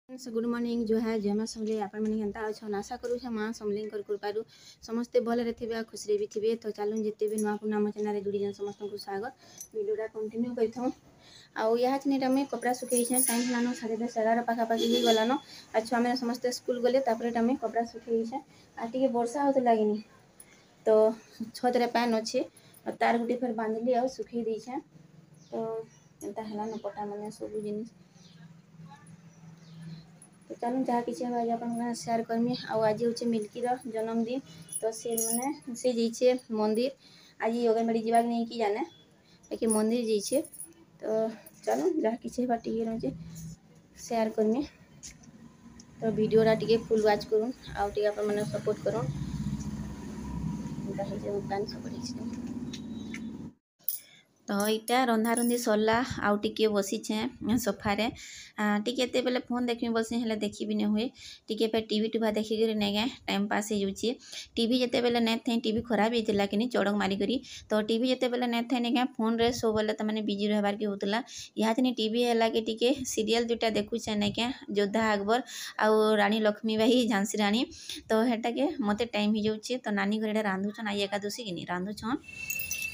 Good morning जो है जय माँ समली आपण मैंने केन्ता अच्छन आशा करूँ माँ समली कृपारू समस्ते भलरे थे खुशी भी थे। तो चलूँ जिते भी नुआ पुना आम चैनल जुड़ी समस्त को स्वागत वीडियोटा कंटिन्यू कर आउ यहाँ मुझे कपड़ा सुखे टाइम होलान 10:30 पाखापाखि हो गलान आ छुआ मैंने समस्ते स्कूल गले कपड़ा सुखे आगे वर्षा होता कि तो छतरे पैन अच्छे तार गुटे फिर बांधली आ सुखे देछे। तो एंता है पटा मैंने सब जिन तो चलो जहाँ किसी आज आप सेयार करमी आज हूँ मिल्की जन्मदिन। तो सी मैंने सी जाइए मंदिर आज अंगनबाड़ी जावाक नहीं कि जाने लेकिन मंदिर जाइए। तो चलो जहाँ किसी टे रोचे सेयार करमी तो वीडियोटा टे फुल वाच करूँ आउे आप सपोर्ट करूँ सब। तो यहाँ रंधा रुंधी सरला आउ टे बसीचे सोफारे टी बेले फोन देखी बसी हेल्ले देखी नहीं हुए टी पे टीवी टुभा देखिक नहीं टाइम पास हो टीवी जिते बेले नहीं थे टीवी खराब होता कि चढ़क मारिक तो टीवी जिते बेले नहीं थे नहीं फोन रे सब बेले तो मैंने बिजी रहा के होता यहाँ टीवी है कि टी सीरियल दुटा देखुचे नहीं क्या योद्धा अकबर आउ रानी लक्ष्मी बाई झांसी रानी। तो हेटा के मत टाइम हो जाऊे तो नानी घर रांधुछन आई एकादशी कि रांधुछन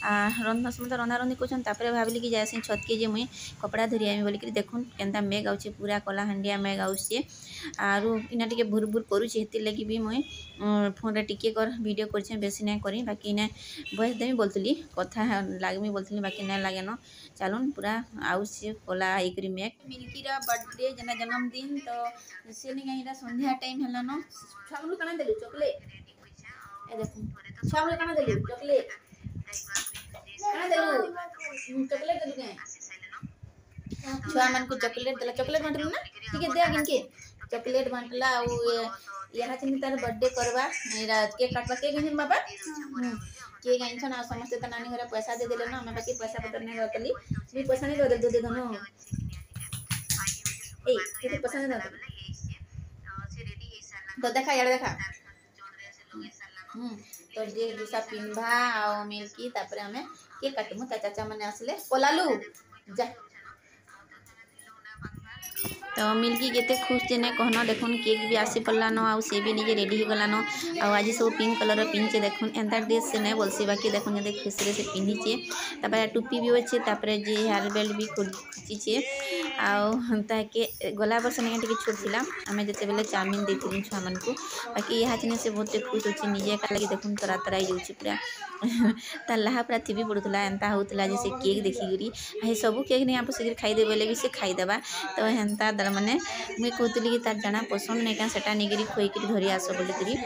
रंधा समस्त रंधा रंधी कर भाविली कि जाए छत के जे मुई कपड़ा धरी आमी बोलिक देखुन केन्ता मेघ आउे पूरा कला हांडिया मेघ आउे आरु इना टिके भुर भुर करुचे हेतिर लगी भी मुई फोन रे टिके कर वीडियो करछे बेसी नहीं करी बाकी इने वॉइस देमी बोलतली कथा लागमी बोलतली बाकी नहीं लागे न। चलून पूरा आउे कला आईकरी मेघ मिल्कीर बर्थडे जना जन्मदिन तो से नहीं संध्या टाइम है न छुआ काना देलु चॉकलेट ए देखुन छुआ काना देलु चॉकलेट काना देलु चॉकलेट देलु के छुआ मन को चॉकलेट देला चॉकलेट बांटलु ना ठीक है दे किनके चॉकलेट बांटला और यहाँ चिन्ह तार बर्थडे करवा केक काटवा केक गइन बाबा केक गइन ना समस्त तो नानी घर पैसा दे देले ना हमें बाकी पैसा पतर नहीं रखली भी पैसा नहीं दे दे दोनों ए कितने पैसा नहीं दे तो देखा यार देखा तो जे दूसरा पिंभा आ मिल्की तापर हमें केक काटमु ता चाचा माने आसले कोलालू जा। तो मिल्की केते खुश जेने कहना देखुन केक भी आसी पड़लान आउ से भी निजे रेडी हो गलान आज सब पिंक कलर पिंचे देखुन एंता ड्रेस से नहीं बोलसी बाकी देखुन जब खुशी से पिंधिचे तापर टोपी भी अच्छे तापर जे हेयर बेल्ट भी खुचिचे आके गला वर्ष नहीं टे छोट थिला आम जिते बेले चाउमिन देती छुआ मन को बाकी यहाँ चिन्ह से बहुत खुश अच्छे निजे का लगी देखुन तरा तरा जाऊँगी पूरा तार लाहा पूरा थी पड़ूला एंता होता जे से केक देखिकी सब केक नहीं आप शीघ्र खाईदे बोले भी से खाईदेवा। तो हेन्ता तार मैंने मुई कहती कि तार जाना पसंद नहीं क्या सेटा नहीं खुईक धरी आस बोलिकी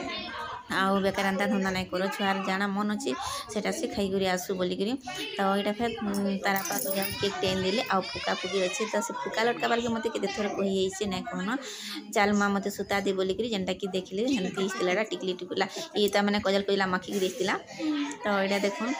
आउ बेकार एंता धंदा नहीं कर छुआर जाना मन अच्छे सेटा से खाई आसू बोलिक तो यहाँ फिर तारा पास केक टेन देले आउ फुका फुकी अच्छे तो से फुका लटकाबार के मत के थर कही नहीं कहना चाल माँ मत सुता दे बोलिक जेनटा कि देखिले हेल्ला टिकली टिकुला ये तो मैंने कजल कजला माखिक देता। तो यहाँ देखुन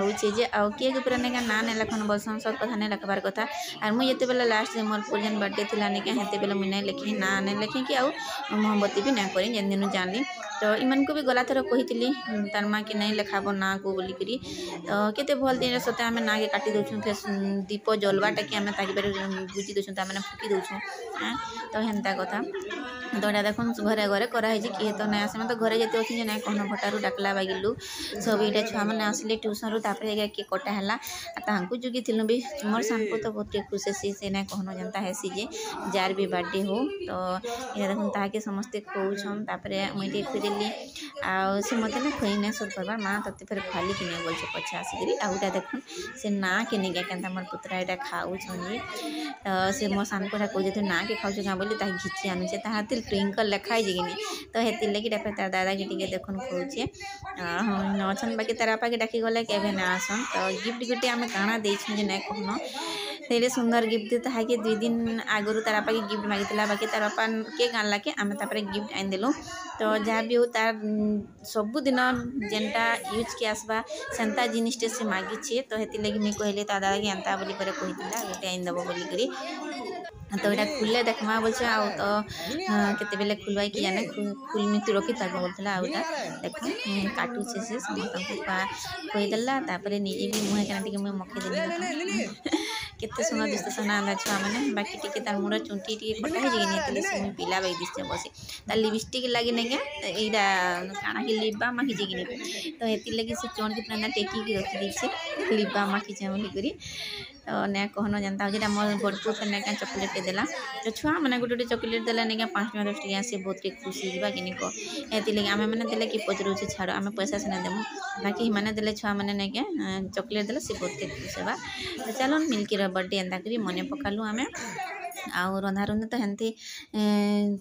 होचे आउ केक पूरा नहीं ना नहीं लिखन बसन सब कथा नहीं लिखबार कथा और मुझे जिते बेले लास्ट मोर पूजन बर्थडे थी नहीं क्या हेते बेले मुझे नहीं लिखी ना नहीं लिखी कि आउ मोहब्बती भी नहीं करी जेन दिन जानली। तो इन को भी गला थर कही तार माँ कि नहीं लिखाब ना को बोलिक तो केते भल दिन सते आम ना के काटी दौछुँ फिर दीप जलवाटा कि आम बुझी दौछुँ मैंने फुकी दौछुँ तो हेन्ता कथा। तो यहाँ देखुन घरे घरे कराई किए तो नहीं आसे तो घरे जिते अच्छे ना कहन भटारू डाकला बागिलु सब ये छुआ मैंने आसिले ट्यूशन रू तापर केक कटा है जुगी थी भी मोर सामको तो बहुत खुश से ना कहन जनता है जे जार भी बर्थडे हो। तो यहाँ देखुन ताके समस्ते खोचन तापर मुझे खुदेली आ मत ना खुई नहीं सर करबार माँ तते फिर खाली कि नहीं बोल पछे आसिक आउटा देखुन से ना के नहीं क्या मोर पुतरा यहाँ खाऊ से मो सान को कहे ना के खाऊ क्या बोली घिची आनुचे हाथ ट्विंकल लिखाई कि तो हेतिर लगी तार दादा के टे देखुन खोचे अच्छन बाकी तार बापा के डाकी गले के ना आसन। तो गिफ्ट गोटे आम काଣା देछन जे नहीं कहन तेरे सुंदर गिफ्ट था कि 2 दिन आगु तार बापा के गिफ्ट मागिला बाकी तार बापा केक आनला के आम तापर गिफ्ट आन देलु। तो जहाँ भी हो तार सबुदिन जेनटा यूज के आसबा सेंता जिनिसटे से मागिछे तो हेतिर लगी मुई कहले ता दादा के एंता बोली पर कहिला गोटे आन देबो बोलिकरी। तो यहाँ खुले देखमा बोल तो केते बेले खुलवाई कि जाने खुल मिति रखी ताको बोलता आउटा देख काटुचे से समस्त को कहीदेला निजे भी मुहे के मुहे मखे देली केते सुंदर दिसते सना आंदा छुआ मैंने बाकी टिके तार मुंड चुंटी टिके कटा हे जे नेतले से मुई पिला बाई दिसते बसे तार लिपस्टिक लागे ने के एइडा काना के लिप बाम माखी जे कि तो हेति लगी से चोन के प्लाना टेकी के रखी दीछे लिप बाम माखी जे बोली करी तो ने कहनो जनता जेटा मोर बड़पुर ने का चॉकलेट देला तो छुआ मैंने गोटे चॉकलेट देला ने 5 टका 10 टका से बहुत के खुशी जीवा कि निको एति लगी आमे मैंने देले कि पचरो से छाड़ो आमे पैसा से देमु बाकी माने देले छुआ मैंने ने के चॉकलेट देला से बहुत के खुश हेबा तो चलो मिल्की रो बर्थडे एंदा करी मने पकालु आमे आउ रंधा रंधी तो हेन्ती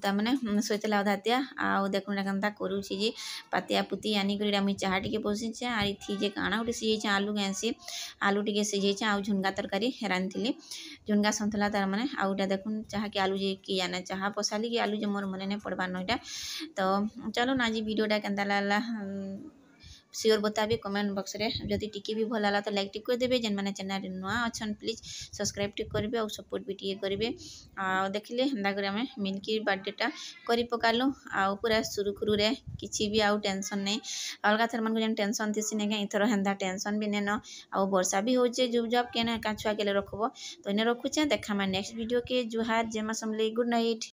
तमाने सोचला अधातिया आउ देखुन केनता करूछि जे पातिया पुती आनी करी मुई चाहा टिके बसिछे आ इथि जे काना उठी सिझेछे आलू गैसी आलू टिके सिझेछे आउ झुनगा तरकारी रांधिली झुनगा संतला तार माने आउटा देखुन चाहा के आलू जे कि आना चाहा पसाली कि आलू जे मोर मने ने पड़बा नइटा तो चलो ना जी वीडियोटा केनता लागला सियोर बताबे कमेंट बॉक्स रे जदि टिके भी भल लागला तो लाइक टिक कर देबे जेन माने चैनल नुआ अछन प्लीज सब्सक्राइब टिक करबे और सपोर्ट भी टिके करबे आ देखले हंदा करे हमें मिल्की बर्थडेटा करी पकालु आ पूरा सुरुखुरु रे किछि भी आउ टेंशन नै अलगा थर मन को जेन टेंशन थिसी नै इथरो हंदा टेंशन भी नेनो आ वर्षा भी होचे जुब जब केना काछुआ केले रखबो तो ने रखुचे देखा मा नेक्स्ट वीडियो के जुहार जेमा समले गुड नाइट।